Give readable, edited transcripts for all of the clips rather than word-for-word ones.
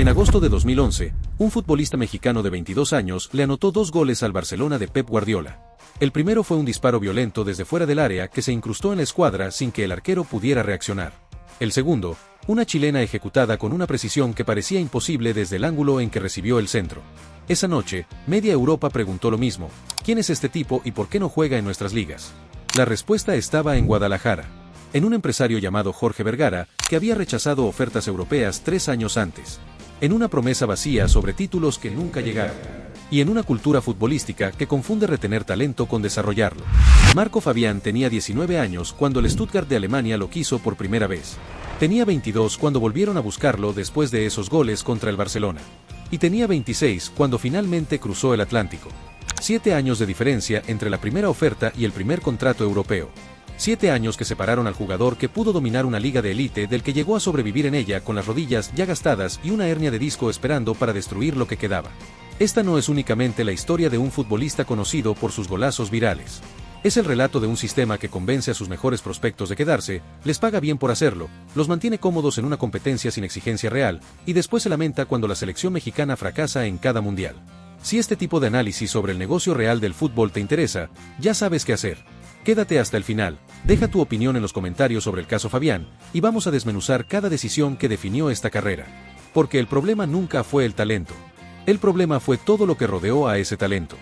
En agosto de 2011, un futbolista mexicano de 22 años le anotó 2 goles al Barcelona de Pep Guardiola. El primero fue un disparo violento desde fuera del área que se incrustó en la escuadra sin que el arquero pudiera reaccionar. El segundo, una chilena ejecutada con una precisión que parecía imposible desde el ángulo en que recibió el centro. Esa noche, media Europa preguntó lo mismo: ¿quién es este tipo y por qué no juega en nuestras ligas? La respuesta estaba en Guadalajara, en un empresario llamado Jorge Vergara, que había rechazado ofertas europeas 3 años antes, en una promesa vacía sobre títulos que nunca llegaron, y en una cultura futbolística que confunde retener talento con desarrollarlo. Marco Fabián tenía 19 años cuando el Stuttgart de Alemania lo quiso por primera vez. Tenía 22 cuando volvieron a buscarlo después de esos goles contra el Barcelona. Y tenía 26 cuando finalmente cruzó el Atlántico. 7 años de diferencia entre la primera oferta y el primer contrato europeo. 7 años que separaron al jugador que pudo dominar una liga de élite del que llegó a sobrevivir en ella con las rodillas ya gastadas y una hernia de disco esperando para destruir lo que quedaba. Esta no es únicamente la historia de un futbolista conocido por sus golazos virales. Es el relato de un sistema que convence a sus mejores prospectos de quedarse, les paga bien por hacerlo, los mantiene cómodos en una competencia sin exigencia real, y después se lamenta cuando la selección mexicana fracasa en cada mundial. Si este tipo de análisis sobre el negocio real del fútbol te interesa, ya sabes qué hacer. Quédate hasta el final, deja tu opinión en los comentarios sobre el caso Fabián, y vamos a desmenuzar cada decisión que definió esta carrera. Porque el problema nunca fue el talento. El problema fue todo lo que rodeó a ese talento.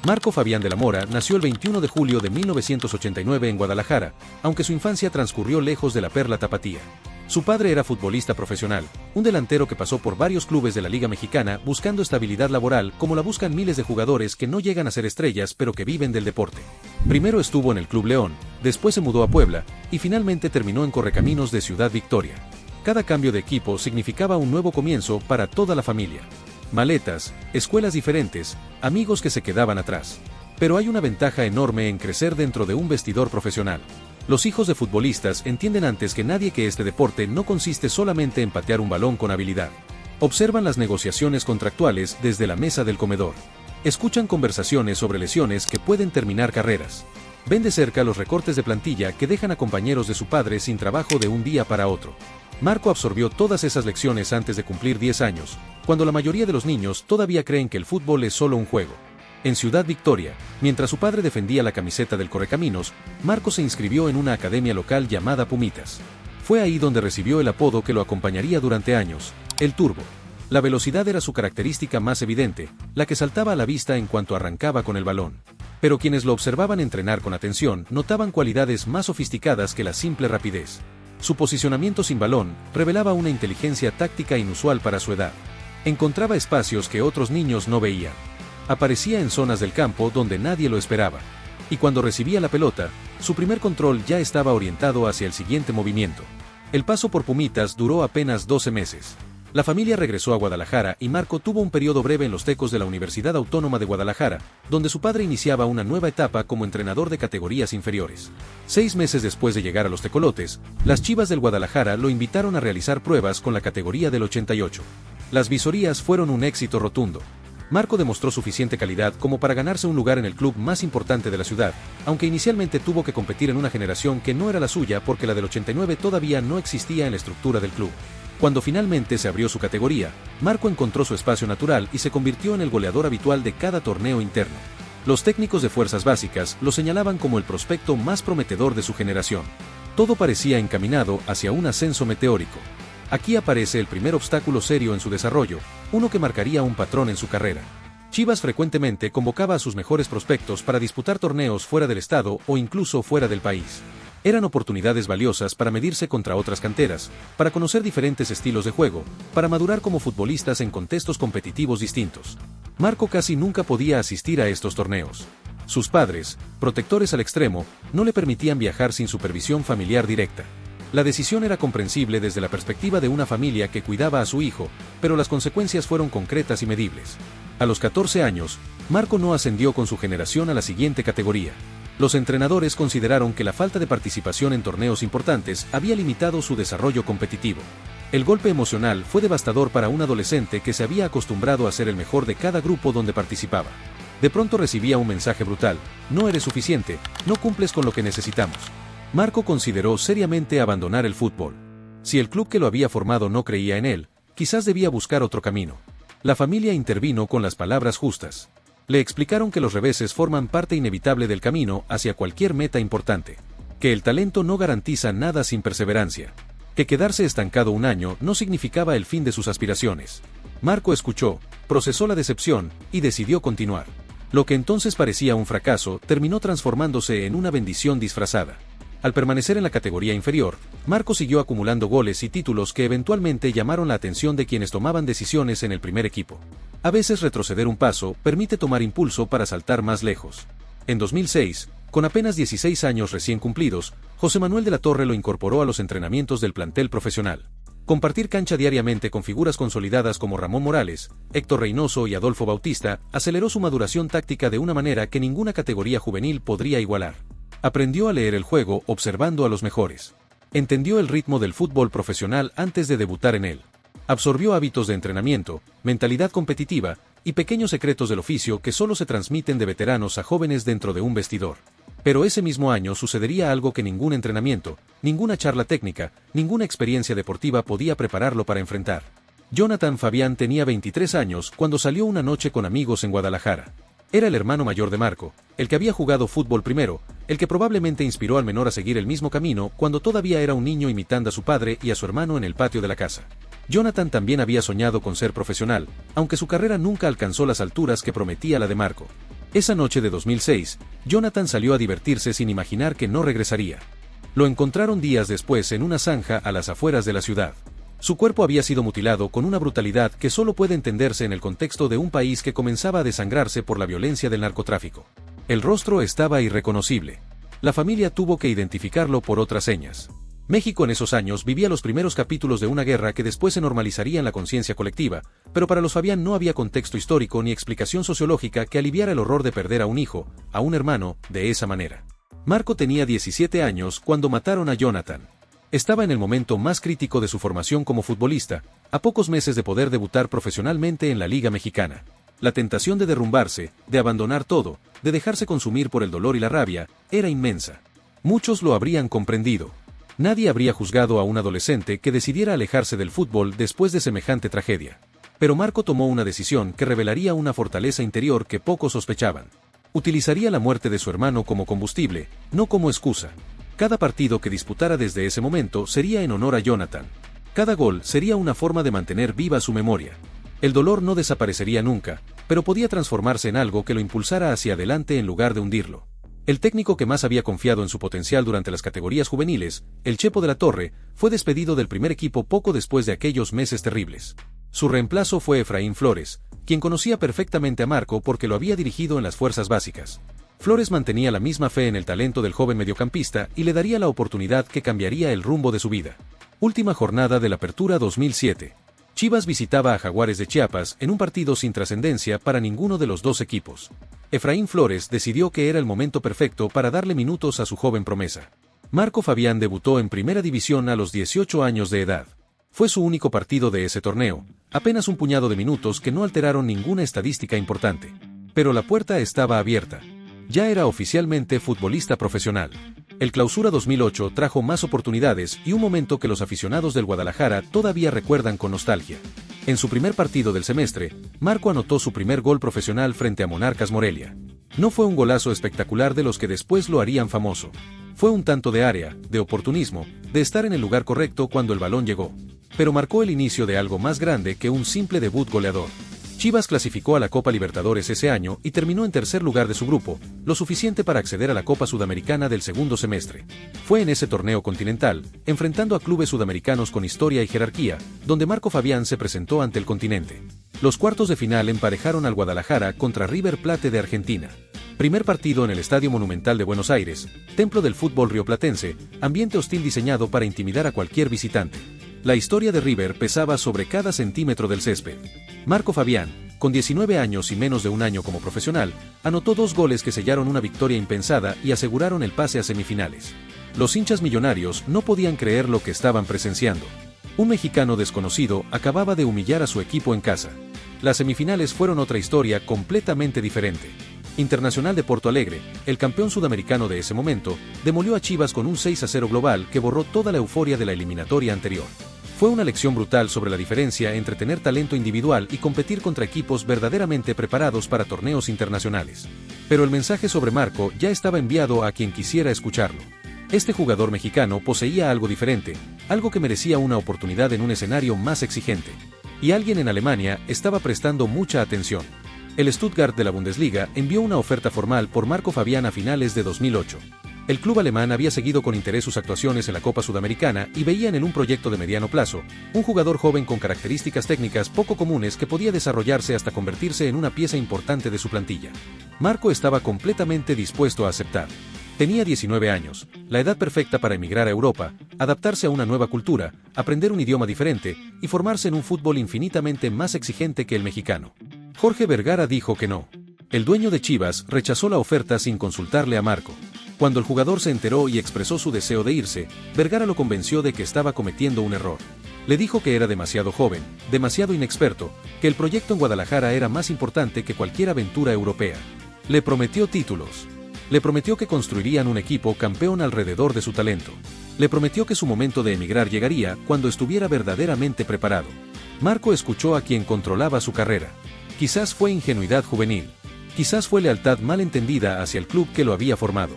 Marco Fabián de la Mora nació el 21 de julio de 1989 en Guadalajara, aunque su infancia transcurrió lejos de la perla tapatía. Su padre era futbolista profesional, un delantero que pasó por varios clubes de la Liga Mexicana buscando estabilidad laboral como la buscan miles de jugadores que no llegan a ser estrellas pero que viven del deporte. Primero estuvo en el Club León, después se mudó a Puebla, y finalmente terminó en Correcaminos de Ciudad Victoria. Cada cambio de equipo significaba un nuevo comienzo para toda la familia. Maletas, escuelas diferentes, amigos que se quedaban atrás. Pero hay una ventaja enorme en crecer dentro de un vestidor profesional. Los hijos de futbolistas entienden antes que nadie que este deporte no consiste solamente en patear un balón con habilidad. Observan las negociaciones contractuales desde la mesa del comedor. Escuchan conversaciones sobre lesiones que pueden terminar carreras. Ven de cerca los recortes de plantilla que dejan a compañeros de su padre sin trabajo de un día para otro. Marco absorbió todas esas lecciones antes de cumplir 10 años, cuando la mayoría de los niños todavía creen que el fútbol es solo un juego. En Ciudad Victoria, mientras su padre defendía la camiseta del Correcaminos, Marco se inscribió en una academia local llamada Pumitas. Fue ahí donde recibió el apodo que lo acompañaría durante años, el Turbo. La velocidad era su característica más evidente, la que saltaba a la vista en cuanto arrancaba con el balón. Pero quienes lo observaban entrenar con atención notaban cualidades más sofisticadas que la simple rapidez. Su posicionamiento sin balón revelaba una inteligencia táctica inusual para su edad. Encontraba espacios que otros niños no veían. Aparecía en zonas del campo donde nadie lo esperaba. Y cuando recibía la pelota, su primer control ya estaba orientado hacia el siguiente movimiento. El paso por Pumitas duró apenas 12 meses. La familia regresó a Guadalajara y Marco tuvo un periodo breve en los Tecos de la Universidad Autónoma de Guadalajara, donde su padre iniciaba una nueva etapa como entrenador de categorías inferiores. 6 meses después de llegar a los Tecolotes, las Chivas del Guadalajara lo invitaron a realizar pruebas con la categoría del 88. Las visorías fueron un éxito rotundo. Marco demostró suficiente calidad como para ganarse un lugar en el club más importante de la ciudad, aunque inicialmente tuvo que competir en una generación que no era la suya porque la del 89 todavía no existía en la estructura del club. Cuando finalmente se abrió su categoría, Marco encontró su espacio natural y se convirtió en el goleador habitual de cada torneo interno. Los técnicos de fuerzas básicas lo señalaban como el prospecto más prometedor de su generación. Todo parecía encaminado hacia un ascenso meteórico. Aquí aparece el primer obstáculo serio en su desarrollo, uno que marcaría un patrón en su carrera. Chivas frecuentemente convocaba a sus mejores prospectos para disputar torneos fuera del estado o incluso fuera del país. Eran oportunidades valiosas para medirse contra otras canteras, para conocer diferentes estilos de juego, para madurar como futbolistas en contextos competitivos distintos. Marco casi nunca podía asistir a estos torneos. Sus padres, protectores al extremo, no le permitían viajar sin supervisión familiar directa. La decisión era comprensible desde la perspectiva de una familia que cuidaba a su hijo, pero las consecuencias fueron concretas y medibles. A los 14 años, Marco no ascendió con su generación a la siguiente categoría. Los entrenadores consideraron que la falta de participación en torneos importantes había limitado su desarrollo competitivo. El golpe emocional fue devastador para un adolescente que se había acostumbrado a ser el mejor de cada grupo donde participaba. De pronto recibía un mensaje brutal: no eres suficiente, no cumples con lo que necesitamos. Marco consideró seriamente abandonar el fútbol. Si el club que lo había formado no creía en él, quizás debía buscar otro camino. La familia intervino con las palabras justas. Le explicaron que los reveses forman parte inevitable del camino hacia cualquier meta importante. Que el talento no garantiza nada sin perseverancia. Que quedarse estancado un año no significaba el fin de sus aspiraciones. Marco escuchó, procesó la decepción y decidió continuar. Lo que entonces parecía un fracaso terminó transformándose en una bendición disfrazada. Al permanecer en la categoría inferior, Marco siguió acumulando goles y títulos que eventualmente llamaron la atención de quienes tomaban decisiones en el primer equipo. A veces retroceder un paso permite tomar impulso para saltar más lejos. En 2006, con apenas 16 años recién cumplidos, José Manuel de la Torre lo incorporó a los entrenamientos del plantel profesional. Compartir cancha diariamente con figuras consolidadas como Ramón Morales, Héctor Reynoso y Adolfo Bautista aceleró su maduración táctica de una manera que ninguna categoría juvenil podría igualar. Aprendió a leer el juego observando a los mejores. Entendió el ritmo del fútbol profesional antes de debutar en él. Absorbió hábitos de entrenamiento, mentalidad competitiva y pequeños secretos del oficio que solo se transmiten de veteranos a jóvenes dentro de un vestidor. Pero ese mismo año sucedería algo que ningún entrenamiento, ninguna charla técnica, ninguna experiencia deportiva podía prepararlo para enfrentar. Jonathan Fabián tenía 23 años cuando salió una noche con amigos en Guadalajara. Era el hermano mayor de Marco, el que había jugado fútbol primero, el que probablemente inspiró al menor a seguir el mismo camino cuando todavía era un niño imitando a su padre y a su hermano en el patio de la casa. Jonathan también había soñado con ser profesional, aunque su carrera nunca alcanzó las alturas que prometía la de Marco. Esa noche de 2006, Jonathan salió a divertirse sin imaginar que no regresaría. Lo encontraron días después en una zanja a las afueras de la ciudad. Su cuerpo había sido mutilado con una brutalidad que solo puede entenderse en el contexto de un país que comenzaba a desangrarse por la violencia del narcotráfico. El rostro estaba irreconocible. La familia tuvo que identificarlo por otras señas. México en esos años vivía los primeros capítulos de una guerra que después se normalizaría en la conciencia colectiva, pero para los Fabián no había contexto histórico ni explicación sociológica que aliviara el horror de perder a un hijo, a un hermano, de esa manera. Marco tenía 17 años cuando mataron a Jonathan. Estaba en el momento más crítico de su formación como futbolista, a pocos meses de poder debutar profesionalmente en la Liga Mexicana. La tentación de derrumbarse, de abandonar todo, de dejarse consumir por el dolor y la rabia, era inmensa. Muchos lo habrían comprendido. Nadie habría juzgado a un adolescente que decidiera alejarse del fútbol después de semejante tragedia. Pero Marco tomó una decisión que revelaría una fortaleza interior que pocos sospechaban. Utilizaría la muerte de su hermano como combustible, no como excusa. Cada partido que disputara desde ese momento sería en honor a Jonathan. Cada gol sería una forma de mantener viva su memoria. El dolor no desaparecería nunca, pero podía transformarse en algo que lo impulsara hacia adelante en lugar de hundirlo. El técnico que más había confiado en su potencial durante las categorías juveniles, el Chepo de la Torre, fue despedido del primer equipo poco después de aquellos meses terribles. Su reemplazo fue Efraín Flores, quien conocía perfectamente a Marco porque lo había dirigido en las fuerzas básicas. Flores mantenía la misma fe en el talento del joven mediocampista y le daría la oportunidad que cambiaría el rumbo de su vida. Última jornada de la Apertura 2007. Chivas visitaba a Jaguares de Chiapas en un partido sin trascendencia para ninguno de los dos equipos. Efraín Flores decidió que era el momento perfecto para darle minutos a su joven promesa. Marco Fabián debutó en Primera División a los 18 años de edad. Fue su único partido de ese torneo, apenas un puñado de minutos que no alteraron ninguna estadística importante. Pero la puerta estaba abierta. Ya era oficialmente futbolista profesional. El Clausura 2008 trajo más oportunidades y un momento que los aficionados del Guadalajara todavía recuerdan con nostalgia. En su primer partido del semestre, Marco anotó su primer gol profesional frente a Monarcas Morelia. No fue un golazo espectacular de los que después lo harían famoso. Fue un tanto de área, de oportunismo, de estar en el lugar correcto cuando el balón llegó. Pero marcó el inicio de algo más grande que un simple debut goleador. Chivas clasificó a la Copa Libertadores ese año y terminó en tercer lugar de su grupo, lo suficiente para acceder a la Copa Sudamericana del segundo semestre. Fue en ese torneo continental, enfrentando a clubes sudamericanos con historia y jerarquía, donde Marco Fabián se presentó ante el continente. Los cuartos de final emparejaron al Guadalajara contra River Plate de Argentina. Primer partido en el Estadio Monumental de Buenos Aires, templo del fútbol rioplatense, ambiente hostil diseñado para intimidar a cualquier visitante. La historia de River pesaba sobre cada centímetro del césped. Marco Fabián, con 19 años y menos de un año como profesional, anotó 2 goles que sellaron una victoria impensada y aseguraron el pase a semifinales. Los hinchas millonarios no podían creer lo que estaban presenciando. Un mexicano desconocido acababa de humillar a su equipo en casa. Las semifinales fueron otra historia completamente diferente. Internacional de Porto Alegre, el campeón sudamericano de ese momento, demolió a Chivas con un 6-0 global que borró toda la euforia de la eliminatoria anterior. Fue una lección brutal sobre la diferencia entre tener talento individual y competir contra equipos verdaderamente preparados para torneos internacionales. Pero el mensaje sobre Marco ya estaba enviado a quien quisiera escucharlo. Este jugador mexicano poseía algo diferente, algo que merecía una oportunidad en un escenario más exigente. Y alguien en Alemania estaba prestando mucha atención. El Stuttgart de la Bundesliga envió una oferta formal por Marco Fabián a finales de 2008. El club alemán había seguido con interés sus actuaciones en la Copa Sudamericana y veía en él un proyecto de mediano plazo, un jugador joven con características técnicas poco comunes que podía desarrollarse hasta convertirse en una pieza importante de su plantilla. Marco estaba completamente dispuesto a aceptar. Tenía 19 años, la edad perfecta para emigrar a Europa, adaptarse a una nueva cultura, aprender un idioma diferente y formarse en un fútbol infinitamente más exigente que el mexicano. Jorge Vergara dijo que no. El dueño de Chivas rechazó la oferta sin consultarle a Marco. Cuando el jugador se enteró y expresó su deseo de irse, Vergara lo convenció de que estaba cometiendo un error. Le dijo que era demasiado joven, demasiado inexperto, que el proyecto en Guadalajara era más importante que cualquier aventura europea. Le prometió títulos. Le prometió que construirían un equipo campeón alrededor de su talento. Le prometió que su momento de emigrar llegaría cuando estuviera verdaderamente preparado. Marco escuchó a quien controlaba su carrera. Quizás fue ingenuidad juvenil. Quizás fue lealtad mal entendida hacia el club que lo había formado.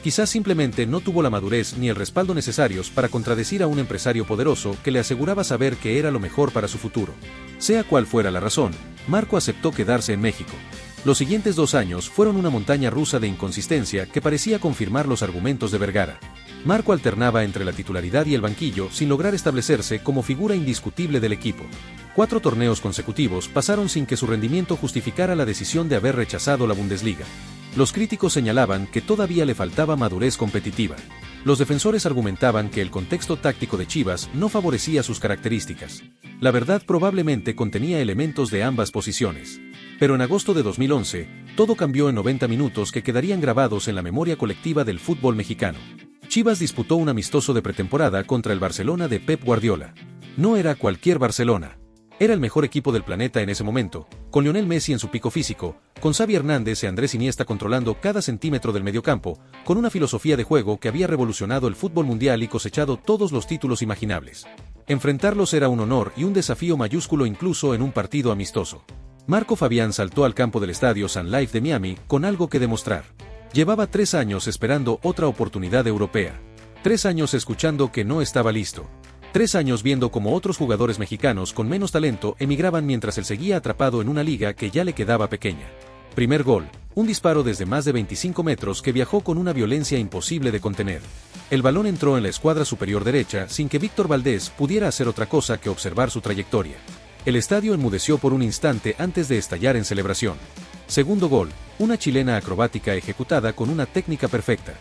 Quizás simplemente no tuvo la madurez ni el respaldo necesarios para contradecir a un empresario poderoso que le aseguraba saber que era lo mejor para su futuro. Sea cual fuera la razón, Marco aceptó quedarse en México. Los siguientes 2 años fueron una montaña rusa de inconsistencia que parecía confirmar los argumentos de Vergara. Marco alternaba entre la titularidad y el banquillo sin lograr establecerse como figura indiscutible del equipo. 4 torneos consecutivos pasaron sin que su rendimiento justificara la decisión de haber rechazado la Bundesliga. Los críticos señalaban que todavía le faltaba madurez competitiva. Los defensores argumentaban que el contexto táctico de Chivas no favorecía sus características. La verdad probablemente contenía elementos de ambas posiciones. Pero en agosto de 2011, todo cambió en 90 minutos que quedarían grabados en la memoria colectiva del fútbol mexicano. Chivas disputó un amistoso de pretemporada contra el Barcelona de Pep Guardiola. No era cualquier Barcelona. Era el mejor equipo del planeta en ese momento, con Lionel Messi en su pico físico, con Xavi Hernández y Andrés Iniesta controlando cada centímetro del mediocampo, con una filosofía de juego que había revolucionado el fútbol mundial y cosechado todos los títulos imaginables. Enfrentarlos era un honor y un desafío mayúsculo incluso en un partido amistoso. Marco Fabián saltó al campo del estadio Sun Life de Miami con algo que demostrar. Llevaba 3 años esperando otra oportunidad europea. 3 años escuchando que no estaba listo. 3 años viendo cómo otros jugadores mexicanos con menos talento emigraban mientras él seguía atrapado en una liga que ya le quedaba pequeña. Primer gol, un disparo desde más de 25 metros que viajó con una violencia imposible de contener. El balón entró en la escuadra superior derecha sin que Víctor Valdés pudiera hacer otra cosa que observar su trayectoria. El estadio enmudeció por un instante antes de estallar en celebración. Segundo gol, una chilena acrobática ejecutada con una técnica perfecta.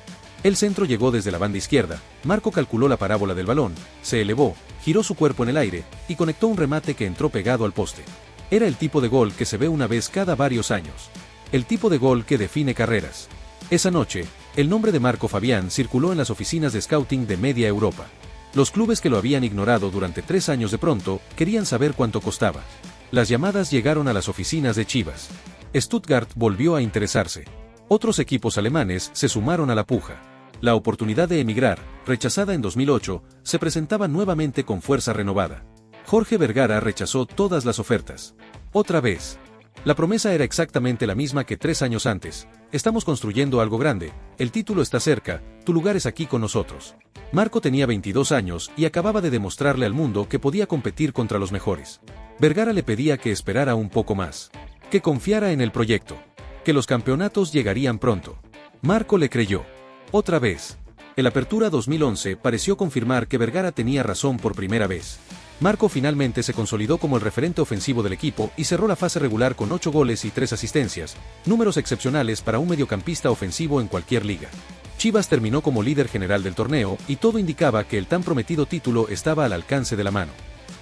El centro llegó desde la banda izquierda, Marco calculó la parábola del balón, se elevó, giró su cuerpo en el aire, y conectó un remate que entró pegado al poste. Era el tipo de gol que se ve una vez cada varios años. El tipo de gol que define carreras. Esa noche, el nombre de Marco Fabián circuló en las oficinas de scouting de media Europa. Los clubes que lo habían ignorado durante 3 años de pronto, querían saber cuánto costaba. Las llamadas llegaron a las oficinas de Chivas. Stuttgart volvió a interesarse. Otros equipos alemanes se sumaron a la puja. La oportunidad de emigrar, rechazada en 2008, se presentaba nuevamente con fuerza renovada. Jorge Vergara rechazó todas las ofertas. Otra vez. La promesa era exactamente la misma que 3 años antes. Estamos construyendo algo grande, el título está cerca, tu lugar es aquí con nosotros. Marco tenía 22 años y acababa de demostrarle al mundo que podía competir contra los mejores. Vergara le pedía que esperara un poco más. Que confiara en el proyecto. Que los campeonatos llegarían pronto. Marco le creyó. Otra vez. El Apertura 2011 pareció confirmar que Vergara tenía razón por primera vez. Marco finalmente se consolidó como el referente ofensivo del equipo y cerró la fase regular con 8 goles y 3 asistencias, números excepcionales para un mediocampista ofensivo en cualquier liga. Chivas terminó como líder general del torneo y todo indicaba que el tan prometido título estaba al alcance de la mano.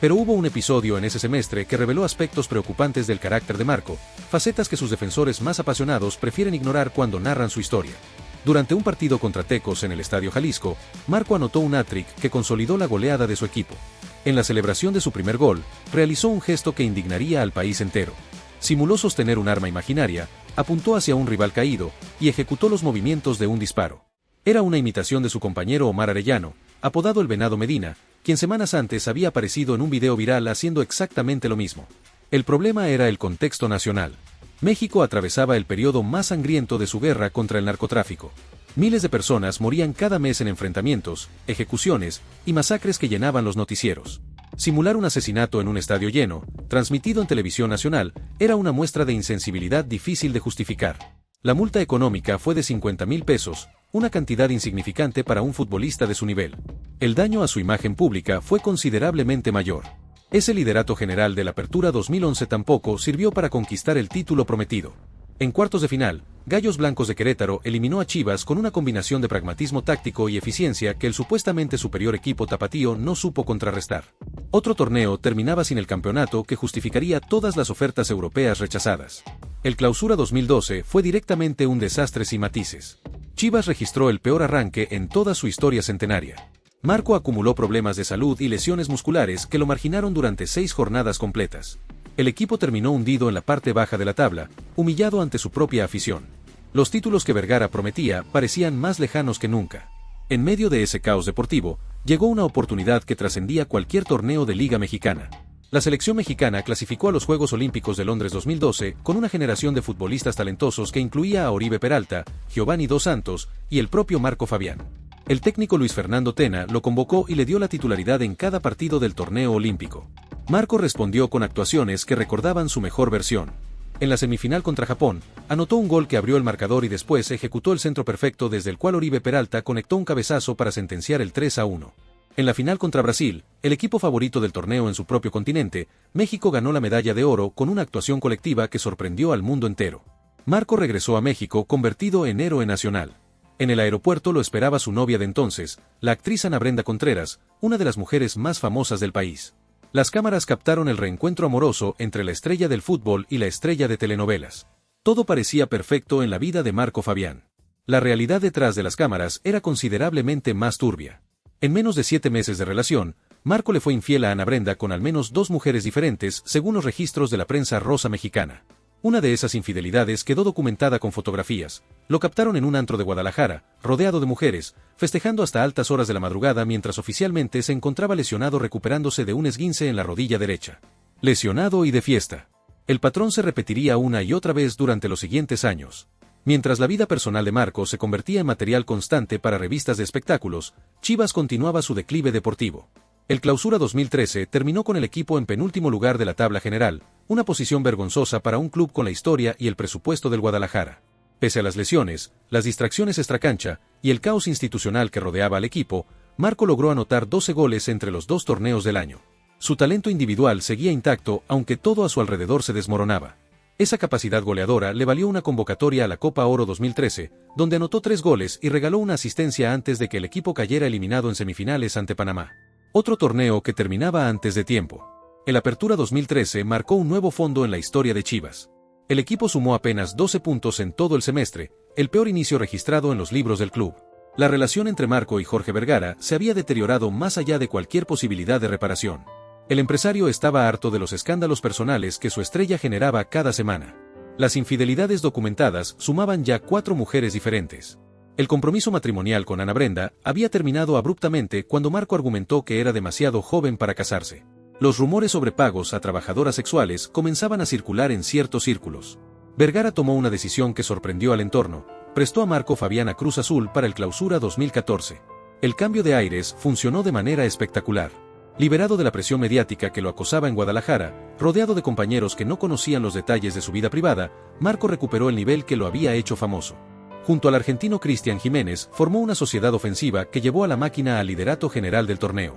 Pero hubo un episodio en ese semestre que reveló aspectos preocupantes del carácter de Marco, facetas que sus defensores más apasionados prefieren ignorar cuando narran su historia. Durante un partido contra Tecos en el Estadio Jalisco, Marco anotó un hat-trick que consolidó la goleada de su equipo. En la celebración de su primer gol, realizó un gesto que indignaría al país entero. Simuló sostener un arma imaginaria, apuntó hacia un rival caído, y ejecutó los movimientos de un disparo. Era una imitación de su compañero Omar Arellano, apodado el Venado Medina, quien semanas antes había aparecido en un video viral haciendo exactamente lo mismo. El problema era el contexto nacional. México atravesaba el periodo más sangriento de su guerra contra el narcotráfico. Miles de personas morían cada mes en enfrentamientos, ejecuciones y masacres que llenaban los noticieros. Simular un asesinato en un estadio lleno, transmitido en televisión nacional, era una muestra de insensibilidad difícil de justificar. La multa económica fue de 50,000 pesos, una cantidad insignificante para un futbolista de su nivel. El daño a su imagen pública fue considerablemente mayor. Ese liderato general de la Apertura 2011 tampoco sirvió para conquistar el título prometido. En cuartos de final, Gallos Blancos de Querétaro eliminó a Chivas con una combinación de pragmatismo táctico y eficiencia que el supuestamente superior equipo tapatío no supo contrarrestar. Otro torneo terminaba sin el campeonato que justificaría todas las ofertas europeas rechazadas. El Clausura 2012 fue directamente un desastre sin matices. Chivas registró el peor arranque en toda su historia centenaria. Marco acumuló problemas de salud y lesiones musculares que lo marginaron durante 6 jornadas completas. El equipo terminó hundido en la parte baja de la tabla, humillado ante su propia afición. Los títulos que Vergara prometía parecían más lejanos que nunca. En medio de ese caos deportivo, llegó una oportunidad que trascendía cualquier torneo de Liga Mexicana. La selección mexicana clasificó a los Juegos Olímpicos de Londres 2012 con una generación de futbolistas talentosos que incluía a Oribe Peralta, Giovanni Dos Santos y el propio Marco Fabián. El técnico Luis Fernando Tena lo convocó y le dio la titularidad en cada partido del torneo olímpico. Marco respondió con actuaciones que recordaban su mejor versión. En la semifinal contra Japón, anotó un gol que abrió el marcador y después ejecutó el centro perfecto desde el cual Oribe Peralta conectó un cabezazo para sentenciar el 3-1. En la final contra Brasil, el equipo favorito del torneo en su propio continente, México ganó la medalla de oro con una actuación colectiva que sorprendió al mundo entero. Marco regresó a México convertido en héroe nacional. En el aeropuerto lo esperaba su novia de entonces, la actriz Ana Brenda Contreras, una de las mujeres más famosas del país. Las cámaras captaron el reencuentro amoroso entre la estrella del fútbol y la estrella de telenovelas. Todo parecía perfecto en la vida de Marco Fabián. La realidad detrás de las cámaras era considerablemente más turbia. En menos de 7 meses de relación, Marco le fue infiel a Ana Brenda con al menos 2 mujeres diferentes según los registros de la prensa rosa mexicana. Una de esas infidelidades quedó documentada con fotografías. Lo captaron en un antro de Guadalajara, rodeado de mujeres, festejando hasta altas horas de la madrugada mientras oficialmente se encontraba lesionado recuperándose de un esguince en la rodilla derecha. Lesionado y de fiesta. El patrón se repetiría una y otra vez durante los siguientes años. Mientras la vida personal de Marco se convertía en material constante para revistas de espectáculos, Chivas continuaba su declive deportivo. El Clausura 2013 terminó con el equipo en penúltimo lugar de la tabla general, una posición vergonzosa para un club con la historia y el presupuesto del Guadalajara. Pese a las lesiones, las distracciones extracancha y el caos institucional que rodeaba al equipo, Marco logró anotar 12 goles entre los 2 torneos del año. Su talento individual seguía intacto aunque todo a su alrededor se desmoronaba. Esa capacidad goleadora le valió una convocatoria a la Copa Oro 2013, donde anotó 3 goles y regaló una asistencia antes de que el equipo cayera eliminado en semifinales ante Panamá. Otro torneo que terminaba antes de tiempo. El Apertura 2013 marcó un nuevo fondo en la historia de Chivas. El equipo sumó apenas 12 puntos en todo el semestre, el peor inicio registrado en los libros del club. La relación entre Marco y Jorge Vergara se había deteriorado más allá de cualquier posibilidad de reparación. El empresario estaba harto de los escándalos personales que su estrella generaba cada semana. Las infidelidades documentadas sumaban ya 4 mujeres diferentes. El compromiso matrimonial con Ana Brenda había terminado abruptamente cuando Marco argumentó que era demasiado joven para casarse. Los rumores sobre pagos a trabajadoras sexuales comenzaban a circular en ciertos círculos. Vergara tomó una decisión que sorprendió al entorno: prestó a Marco Fabián a Cruz Azul para el Clausura 2014. El cambio de aires funcionó de manera espectacular. Liberado de la presión mediática que lo acosaba en Guadalajara, rodeado de compañeros que no conocían los detalles de su vida privada, Marco recuperó el nivel que lo había hecho famoso. Junto al argentino Cristian Jiménez, formó una sociedad ofensiva que llevó a la máquina al liderato general del torneo.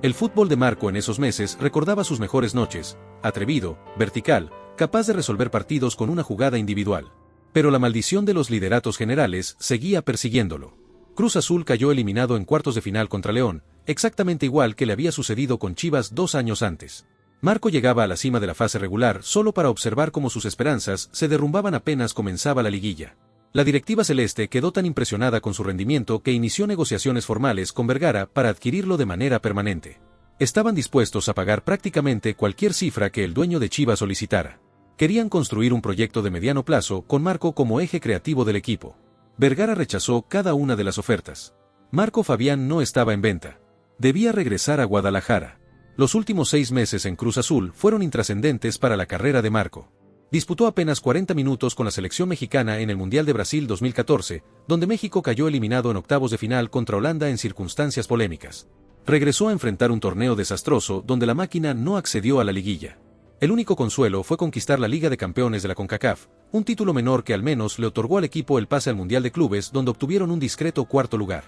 El fútbol de Marco en esos meses recordaba sus mejores noches: atrevido, vertical, capaz de resolver partidos con una jugada individual. Pero la maldición de los lideratos generales seguía persiguiéndolo. Cruz Azul cayó eliminado en cuartos de final contra León, exactamente igual que le había sucedido con Chivas 2 años antes. Marco llegaba a la cima de la fase regular solo para observar cómo sus esperanzas se derrumbaban apenas comenzaba la liguilla. La directiva celeste quedó tan impresionada con su rendimiento que inició negociaciones formales con Vergara para adquirirlo de manera permanente. Estaban dispuestos a pagar prácticamente cualquier cifra que el dueño de Chivas solicitara. Querían construir un proyecto de mediano plazo con Marco como eje creativo del equipo. Vergara rechazó cada una de las ofertas. Marco Fabián no estaba en venta. Debía regresar a Guadalajara. Los últimos 6 meses en Cruz Azul fueron intrascendentes para la carrera de Marco. Disputó apenas 40 minutos con la selección mexicana en el Mundial de Brasil 2014, donde México cayó eliminado en octavos de final contra Holanda en circunstancias polémicas. Regresó a enfrentar un torneo desastroso donde la máquina no accedió a la liguilla. El único consuelo fue conquistar la Liga de Campeones de la CONCACAF, un título menor que al menos le otorgó al equipo el pase al Mundial de Clubes, donde obtuvieron un discreto cuarto lugar.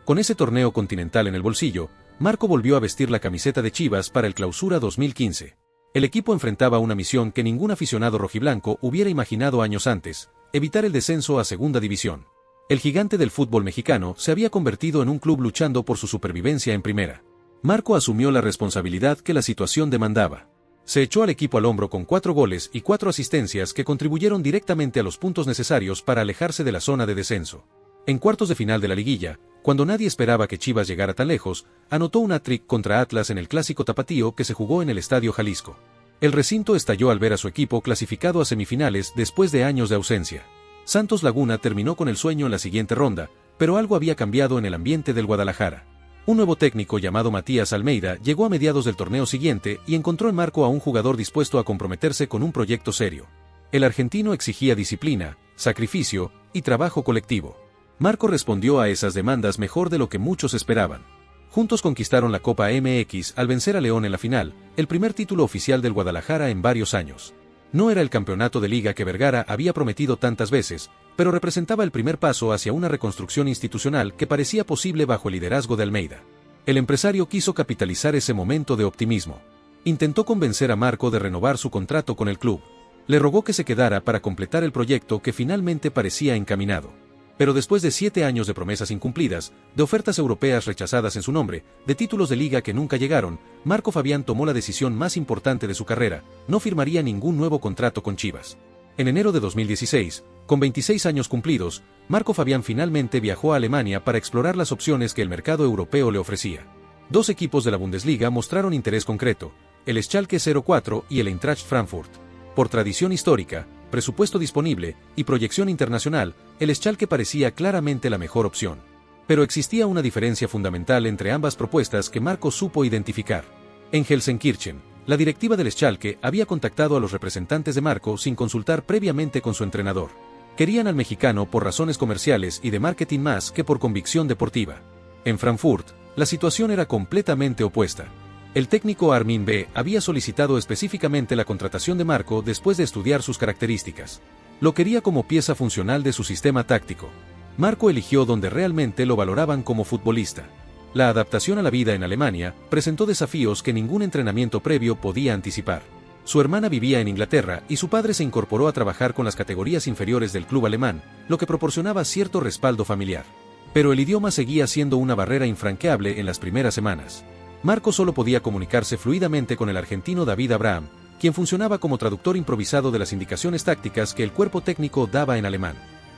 Con ese torneo continental en el bolsillo, Marco volvió a vestir la camiseta de Chivas para el Clausura 2015. El equipo enfrentaba una misión que ningún aficionado rojiblanco hubiera imaginado años antes: evitar el descenso a Segunda División. El gigante del fútbol mexicano se había convertido en un club luchando por su supervivencia en primera. Marco asumió la responsabilidad que la situación demandaba. Se echó al equipo al hombro con 4 goles y 4 asistencias que contribuyeron directamente a los puntos necesarios para alejarse de la zona de descenso. En cuartos de final de la liguilla, cuando nadie esperaba que Chivas llegara tan lejos, anotó un hat-trick contra Atlas en el clásico tapatío que se jugó en el Estadio Jalisco. El recinto estalló al ver a su equipo clasificado a semifinales después de años de ausencia. Santos Laguna terminó con el sueño en la siguiente ronda, pero algo había cambiado en el ambiente del Guadalajara. Un nuevo técnico llamado Matías Almeida llegó a mediados del torneo siguiente y encontró en Marco a un jugador dispuesto a comprometerse con un proyecto serio. El argentino exigía disciplina, sacrificio y trabajo colectivo. Marco respondió a esas demandas mejor de lo que muchos esperaban. Juntos conquistaron la Copa MX al vencer a León en la final, el primer título oficial del Guadalajara en varios años. No era el campeonato de liga que Vergara había prometido tantas veces, pero representaba el primer paso hacia una reconstrucción institucional que parecía posible bajo el liderazgo de Almeida. El empresario quiso capitalizar ese momento de optimismo. Intentó convencer a Marco de renovar su contrato con el club. Le rogó que se quedara para completar el proyecto que finalmente parecía encaminado. Pero después de 7 años de promesas incumplidas, de ofertas europeas rechazadas en su nombre, de títulos de liga que nunca llegaron, Marco Fabián tomó la decisión más importante de su carrera: no firmaría ningún nuevo contrato con Chivas. En enero de 2016, con 26 años cumplidos, Marco Fabián finalmente viajó a Alemania para explorar las opciones que el mercado europeo le ofrecía. 2 equipos de la Bundesliga mostraron interés concreto: el Schalke 04 y el Eintracht Frankfurt. Por tradición histórica, presupuesto disponible y proyección internacional, el Schalke parecía claramente la mejor opción. Pero existía una diferencia fundamental entre ambas propuestas que Marco supo identificar. En Gelsenkirchen, la directiva del Schalke había contactado a los representantes de Marco sin consultar previamente con su entrenador. Querían al mexicano por razones comerciales y de marketing más que por convicción deportiva. En Frankfurt, la situación era completamente opuesta. El técnico Armin B. había solicitado específicamente la contratación de Marco después de estudiar sus características. Lo quería como pieza funcional de su sistema táctico. Marco eligió donde realmente lo valoraban como futbolista. La adaptación a la vida en Alemania presentó desafíos que ningún entrenamiento previo podía anticipar. Su hermana vivía en Inglaterra y su padre se incorporó a trabajar con las categorías inferiores del club alemán, lo que proporcionaba cierto respaldo familiar. Pero el idioma seguía siendo una barrera infranqueable en las primeras semanas. Marco solo podía comunicarse fluidamente con el argentino David Abraham, quien funcionaba como traductor improvisado de las indicaciones tácticas que el cuerpo técnico daba en alemán.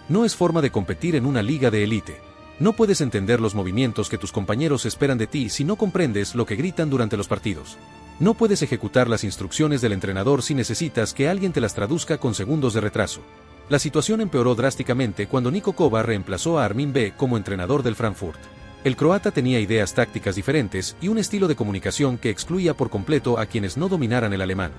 No es forma de competir en una liga de élite. No puedes entender los movimientos que tus compañeros esperan de ti si no comprendes lo que gritan durante los partidos. No puedes ejecutar las instrucciones del entrenador si necesitas que alguien te las traduzca con segundos de retraso. La situación empeoró drásticamente cuando Niko Kovac reemplazó a Armin B. como entrenador del Frankfurt. El croata tenía ideas tácticas diferentes y un estilo de comunicación que excluía por completo a quienes no dominaran el alemán.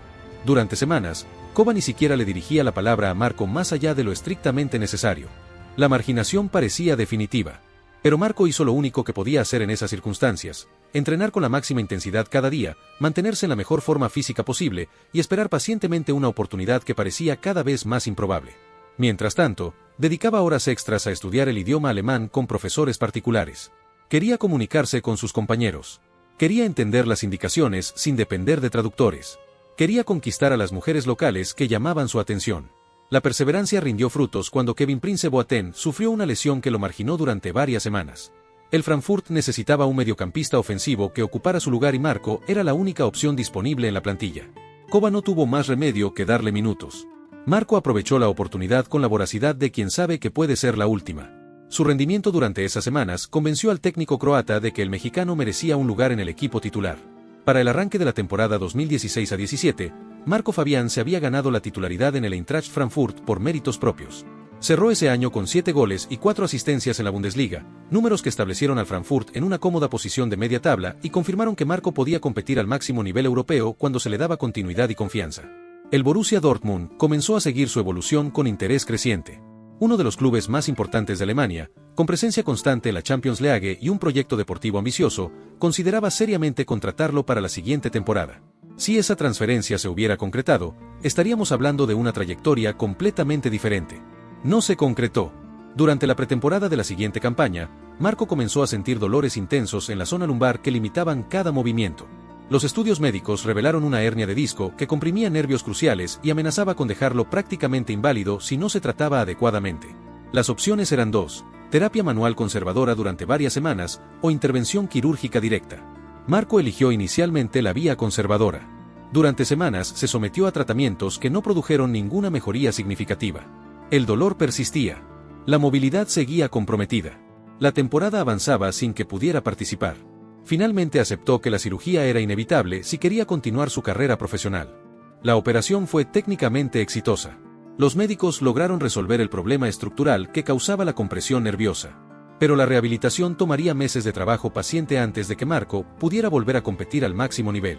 Durante semanas, Kovac ni siquiera le dirigía la palabra a Marco más allá de lo estrictamente necesario. La marginación parecía definitiva. Pero Marco hizo lo único que podía hacer en esas circunstancias: entrenar con la máxima intensidad cada día, mantenerse en la mejor forma física posible y esperar pacientemente una oportunidad que parecía cada vez más improbable. Mientras tanto, dedicaba horas extras a estudiar el idioma alemán con profesores particulares. Quería comunicarse con sus compañeros. Quería entender las indicaciones sin depender de traductores. Quería conquistar a las mujeres locales que llamaban su atención. La perseverancia rindió frutos cuando Kevin Prince Boateng sufrió una lesión que lo marginó durante varias semanas. El Frankfurt necesitaba un mediocampista ofensivo que ocupara su lugar y Marco era la única opción disponible en la plantilla. Kovac no tuvo más remedio que darle minutos. Marco aprovechó la oportunidad con la voracidad de quien sabe que puede ser la última. Su rendimiento durante esas semanas convenció al técnico croata de que el mexicano merecía un lugar en el equipo titular. Para el arranque de la temporada 2016-17, Marco Fabián se había ganado la titularidad en el Eintracht Frankfurt por méritos propios. Cerró ese año con 7 goles y 4 asistencias en la Bundesliga, números que establecieron al Frankfurt en una cómoda posición de media tabla y confirmaron que Marco podía competir al máximo nivel europeo cuando se le daba continuidad y confianza. El Borussia Dortmund comenzó a seguir su evolución con interés creciente. Uno de los clubes más importantes de Alemania, con presencia constante en la Champions League y un proyecto deportivo ambicioso, consideraba seriamente contratarlo para la siguiente temporada. Si esa transferencia se hubiera concretado, estaríamos hablando de una trayectoria completamente diferente. No se concretó. Durante la pretemporada de la siguiente campaña, Marco comenzó a sentir dolores intensos en la zona lumbar que limitaban cada movimiento. Los estudios médicos revelaron una hernia de disco que comprimía nervios cruciales y amenazaba con dejarlo prácticamente inválido si no se trataba adecuadamente. Las opciones eran dos: terapia manual conservadora durante varias semanas o intervención quirúrgica directa. Marco eligió inicialmente la vía conservadora. Durante semanas se sometió a tratamientos que no produjeron ninguna mejoría significativa. El dolor persistía. La movilidad seguía comprometida. La temporada avanzaba sin que pudiera participar. Finalmente aceptó que la cirugía era inevitable si quería continuar su carrera profesional. La operación fue técnicamente exitosa. Los médicos lograron resolver el problema estructural que causaba la compresión nerviosa. Pero la rehabilitación tomaría meses de trabajo paciente antes de que Marco pudiera volver a competir al máximo nivel.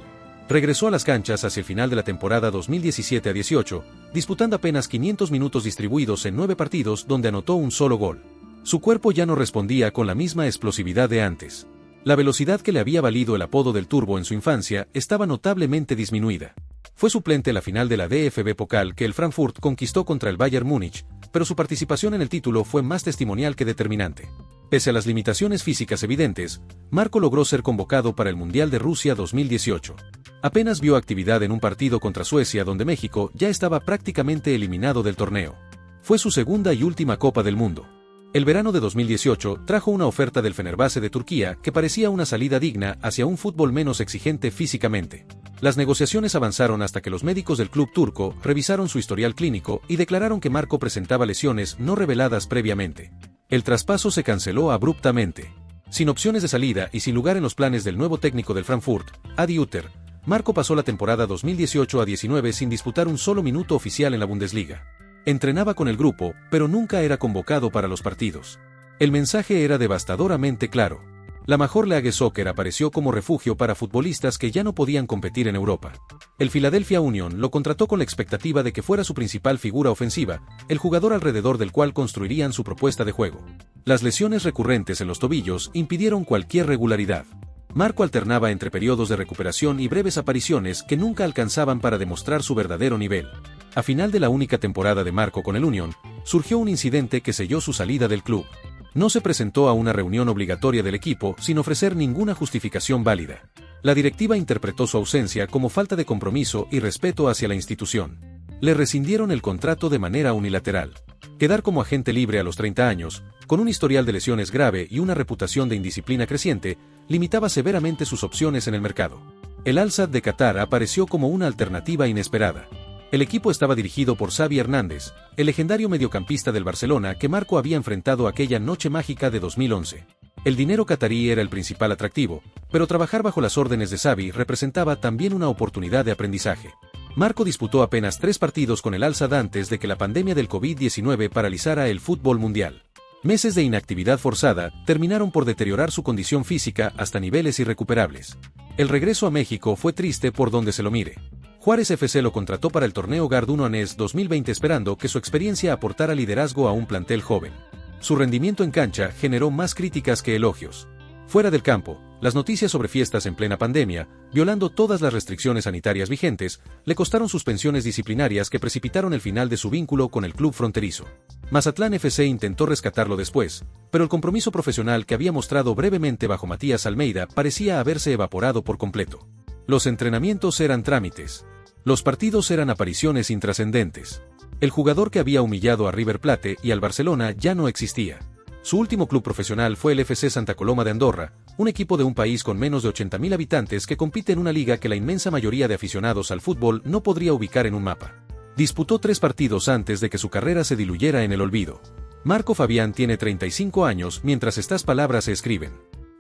Regresó a las canchas hacia el final de la temporada 2017-18, disputando apenas 500 minutos distribuidos en 9 partidos donde anotó un solo gol. Su cuerpo ya no respondía con la misma explosividad de antes. La velocidad que le había valido el apodo del Turbo en su infancia estaba notablemente disminuida. Fue suplente en la final de la DFB Pokal que el Frankfurt conquistó contra el Bayern Múnich, pero su participación en el título fue más testimonial que determinante. Pese a las limitaciones físicas evidentes, Marco logró ser convocado para el Mundial de Rusia 2018. Apenas vio actividad en un partido contra Suecia donde México ya estaba prácticamente eliminado del torneo. Fue su segunda y última Copa del Mundo. El verano de 2018 trajo una oferta del Fenerbahce de Turquía que parecía una salida digna hacia un fútbol menos exigente físicamente. Las negociaciones avanzaron hasta que los médicos del club turco revisaron su historial clínico y declararon que Marco presentaba lesiones no reveladas previamente. El traspaso se canceló abruptamente. Sin opciones de salida y sin lugar en los planes del nuevo técnico del Frankfurt, Adi Hütter, Marco pasó la temporada 2018-19 sin disputar un solo minuto oficial en la Bundesliga. Entrenaba con el grupo, pero nunca era convocado para los partidos. El mensaje era devastadoramente claro. La Major League Soccer apareció como refugio para futbolistas que ya no podían competir en Europa. El Philadelphia Union lo contrató con la expectativa de que fuera su principal figura ofensiva, el jugador alrededor del cual construirían su propuesta de juego. Las lesiones recurrentes en los tobillos impidieron cualquier regularidad. Marco alternaba entre periodos de recuperación y breves apariciones que nunca alcanzaban para demostrar su verdadero nivel. A final de la única temporada de Marco con el Union, surgió un incidente que selló su salida del club. No se presentó a una reunión obligatoria del equipo sin ofrecer ninguna justificación válida. La directiva interpretó su ausencia como falta de compromiso y respeto hacia la institución. Le rescindieron el contrato de manera unilateral. Quedar como agente libre a los 30 años, con un historial de lesiones grave y una reputación de indisciplina creciente, limitaba severamente sus opciones en el mercado. El Al-Sadd de Qatar apareció como una alternativa inesperada. El equipo estaba dirigido por Xavi Hernández, el legendario mediocampista del Barcelona que Marco había enfrentado aquella noche mágica de 2011. El dinero catarí era el principal atractivo, pero trabajar bajo las órdenes de Xavi representaba también una oportunidad de aprendizaje. Marco disputó apenas 3 partidos con el Al-Sadd antes de que la pandemia del COVID-19 paralizara el fútbol mundial. Meses de inactividad forzada terminaron por deteriorar su condición física hasta niveles irrecuperables. El regreso a México fue triste por donde se lo mire. Juárez FC lo contrató para el torneo Garduñones 2020 esperando que su experiencia aportara liderazgo a un plantel joven. Su rendimiento en cancha generó más críticas que elogios. Fuera del campo, las noticias sobre fiestas en plena pandemia, violando todas las restricciones sanitarias vigentes, le costaron suspensiones disciplinarias que precipitaron el final de su vínculo con el club fronterizo. Mazatlán FC intentó rescatarlo después, pero el compromiso profesional que había mostrado brevemente bajo Matías Almeida parecía haberse evaporado por completo. Los entrenamientos eran trámites. Los partidos eran apariciones intrascendentes. El jugador que había humillado a River Plate y al Barcelona ya no existía. Su último club profesional fue el FC Santa Coloma de Andorra, un equipo de un país con menos de 80.000 habitantes que compite en una liga que la inmensa mayoría de aficionados al fútbol no podría ubicar en un mapa. Disputó 3 partidos antes de que su carrera se diluyera en el olvido. Marco Fabián tiene 35 años mientras estas palabras se escriben.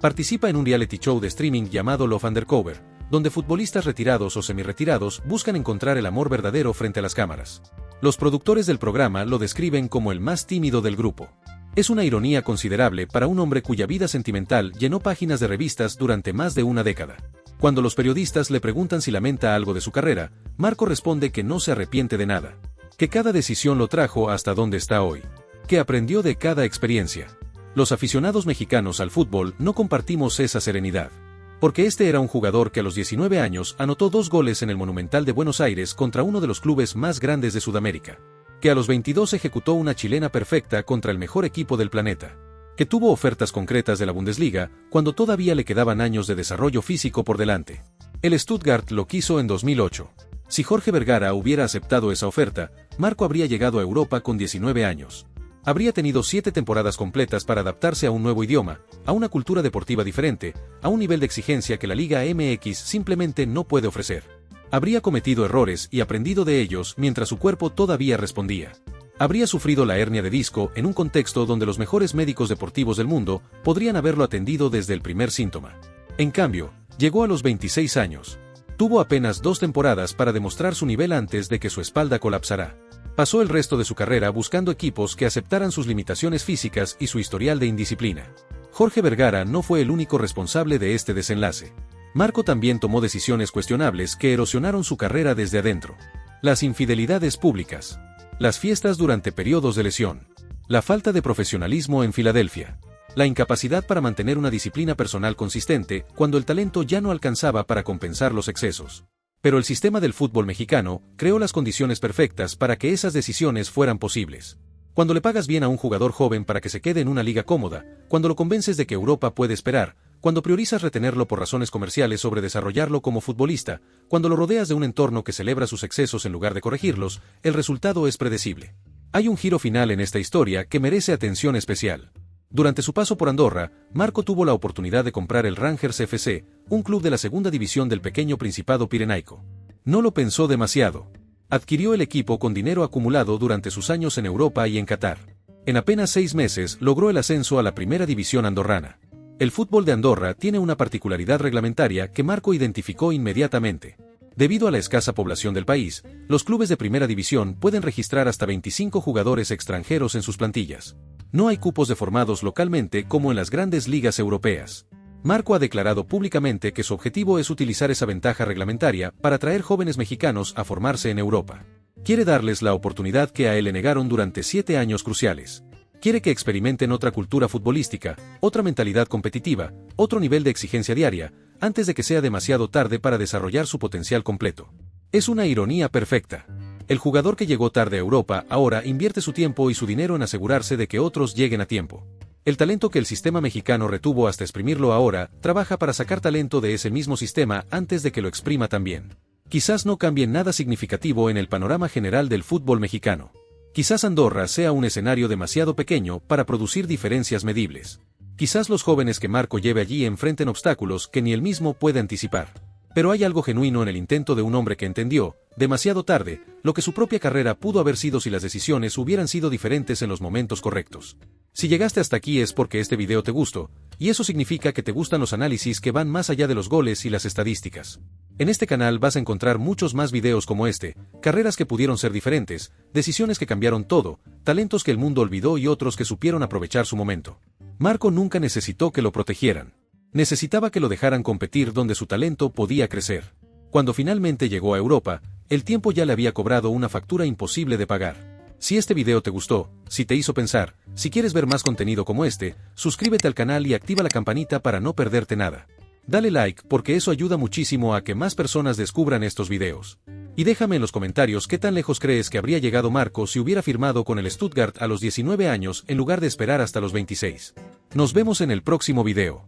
Participa en un reality show de streaming llamado Love Undercover, donde futbolistas retirados o semi-retirados buscan encontrar el amor verdadero frente a las cámaras. Los productores del programa lo describen como el más tímido del grupo. Es una ironía considerable para un hombre cuya vida sentimental llenó páginas de revistas durante más de una década. Cuando los periodistas le preguntan si lamenta algo de su carrera, Marco responde que no se arrepiente de nada. Que cada decisión lo trajo hasta donde está hoy. Que aprendió de cada experiencia. Los aficionados mexicanos al fútbol no compartimos esa serenidad. Porque este era un jugador que a los 19 años anotó 2 goles en el Monumental de Buenos Aires contra uno de los clubes más grandes de Sudamérica. Que a los 22 ejecutó una chilena perfecta contra el mejor equipo del planeta. Que tuvo ofertas concretas de la Bundesliga cuando todavía le quedaban años de desarrollo físico por delante. El Stuttgart lo quiso en 2008. Si Jorge Vergara hubiera aceptado esa oferta, Marco habría llegado a Europa con 19 años. Habría tenido 7 temporadas completas para adaptarse a un nuevo idioma, a una cultura deportiva diferente, a un nivel de exigencia que la Liga MX simplemente no puede ofrecer. Habría cometido errores y aprendido de ellos mientras su cuerpo todavía respondía. Habría sufrido la hernia de disco en un contexto donde los mejores médicos deportivos del mundo podrían haberlo atendido desde el primer síntoma. En cambio, llegó a los 26 años. Tuvo apenas 2 temporadas para demostrar su nivel antes de que su espalda colapsara. Pasó el resto de su carrera buscando equipos que aceptaran sus limitaciones físicas y su historial de indisciplina. Jorge Vergara no fue el único responsable de este desenlace. Marco también tomó decisiones cuestionables que erosionaron su carrera desde adentro. Las infidelidades públicas. Las fiestas durante periodos de lesión. La falta de profesionalismo en Filadelfia. La incapacidad para mantener una disciplina personal consistente cuando el talento ya no alcanzaba para compensar los excesos. Pero el sistema del fútbol mexicano creó las condiciones perfectas para que esas decisiones fueran posibles. Cuando le pagas bien a un jugador joven para que se quede en una liga cómoda, cuando lo convences de que Europa puede esperar, cuando priorizas retenerlo por razones comerciales sobre desarrollarlo como futbolista, cuando lo rodeas de un entorno que celebra sus excesos en lugar de corregirlos, el resultado es predecible. Hay un giro final en esta historia que merece atención especial. Durante su paso por Andorra, Marco tuvo la oportunidad de comprar el Rangers FC, un club de la segunda división del pequeño Principado Pirenaico. No lo pensó demasiado. Adquirió el equipo con dinero acumulado durante sus años en Europa y en Qatar. En apenas 6 meses logró el ascenso a la primera división andorrana. El fútbol de Andorra tiene una particularidad reglamentaria que Marco identificó inmediatamente. Debido a la escasa población del país, los clubes de primera división pueden registrar hasta 25 jugadores extranjeros en sus plantillas. No hay cupos de formados localmente como en las grandes ligas europeas. Marco ha declarado públicamente que su objetivo es utilizar esa ventaja reglamentaria para atraer jóvenes mexicanos a formarse en Europa. Quiere darles la oportunidad que a él le negaron durante 7 años cruciales. Quiere que experimenten otra cultura futbolística, otra mentalidad competitiva, otro nivel de exigencia diaria, antes de que sea demasiado tarde para desarrollar su potencial completo. Es una ironía perfecta. El jugador que llegó tarde a Europa ahora invierte su tiempo y su dinero en asegurarse de que otros lleguen a tiempo. El talento que el sistema mexicano retuvo hasta exprimirlo ahora, trabaja para sacar talento de ese mismo sistema antes de que lo exprima también. Quizás no cambie nada significativo en el panorama general del fútbol mexicano. Quizás Andorra sea un escenario demasiado pequeño para producir diferencias medibles. Quizás los jóvenes que Marco lleve allí enfrenten obstáculos que ni él mismo puede anticipar. Pero hay algo genuino en el intento de un hombre que entendió, demasiado tarde, lo que su propia carrera pudo haber sido si las decisiones hubieran sido diferentes en los momentos correctos. Si llegaste hasta aquí es porque este video te gustó, y eso significa que te gustan los análisis que van más allá de los goles y las estadísticas. En este canal vas a encontrar muchos más videos como este, carreras que pudieron ser diferentes, decisiones que cambiaron todo, talentos que el mundo olvidó y otros que supieron aprovechar su momento. Marco nunca necesitó que lo protegieran. Necesitaba que lo dejaran competir donde su talento podía crecer. Cuando finalmente llegó a Europa, el tiempo ya le había cobrado una factura imposible de pagar. Si este video te gustó, si te hizo pensar, si quieres ver más contenido como este, suscríbete al canal y activa la campanita para no perderte nada. Dale like porque eso ayuda muchísimo a que más personas descubran estos videos. Y déjame en los comentarios qué tan lejos crees que habría llegado Marco si hubiera firmado con el Stuttgart a los 19 años en lugar de esperar hasta los 26. Nos vemos en el próximo video.